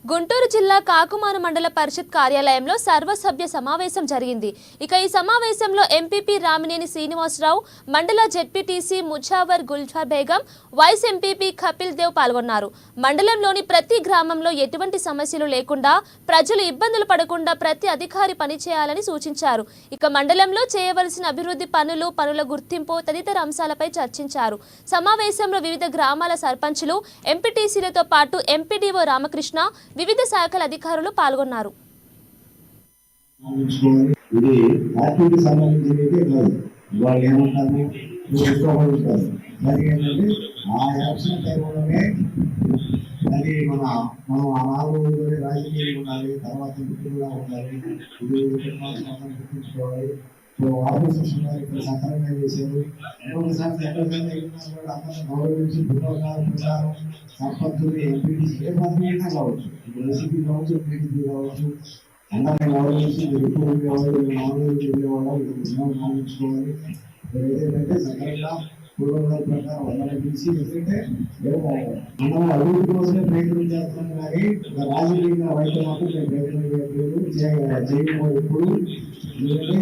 గుంటూరు జిల్లా కాకుమాను మండల పరిషత్ కార్యాలయంలో సర్వసభ్య సమావేశం జరిగింది. ఈ సమావేశంలో ఎంపీపీ రామినేని శ్రీనివాసరావు, మండల ZPTC Mujawar Gulzar Begum, vice MPP Kapil Dev పాల్గొన్నారు. మండలంలోని ప్రతి గ్రామంలో ఎటువంటి సమస్యలు లేకుండా, ప్రజలు ఇబ్బందులు పడకుండా ప్రతి అధికారి పనిచేయాలని సూచించారు. మండలంలో చేయవలసిన అభివృద్ధి పనుల గుర్తింపు తదితర అంశాలపై చర్చించారు. సమావేశంలో వివిధ గ్రామాల సర్పంచులు, ఎంపీటీసీలతో పాటు ఎంపీడీఓ రామకృష్ణ, వివిధ శాఖల అధికారులు పాల్గొన్నారు. ఇది పార్టీకి సంబంధించినది కాదు. వాళ్ళు ఏమంటారు అది ఏంటంటే ఆ ఎలక్షన్ టైంలోనే అది మనం ఆ 4 రోజుల్లోనే రాజకీయాలు ఉండాలి, తర్వాత మిత్రులుగా ఉండాలి, ఇది గుర్తించుకోవాలి. ఆఫీసర్స్ ఉన్నారు, ఇక్కడ సక్రమంగా చేసేది ఒకసారి ఎక్కడికైనా కూడా అందరినీ గౌరవించి ప్రచారం సంపత్తులు ఎంపీటీసీ ఏ పదవి అయినా కావచ్చు, ఇప్పుడు రెసిపీ కావచ్చు, ఎంపీటీసీ కావచ్చు, అందరినీ గౌరవించి ఎప్పుడు గమనించుకోవాలి. ఏదైతే సక్రమంగా పూర్వకాల ప్రకారం అందరినీ పిలిచి ఎందుకంటే మనం అభివృద్ధి కోసమే ప్రయత్నం చేస్తున్నాం, కానీ రాజకీయంగా వైద్య మాత్రం మేము ప్రయత్నం చేయలేదు, చేయకపోతే ఎప్పుడు ఎందుకంటే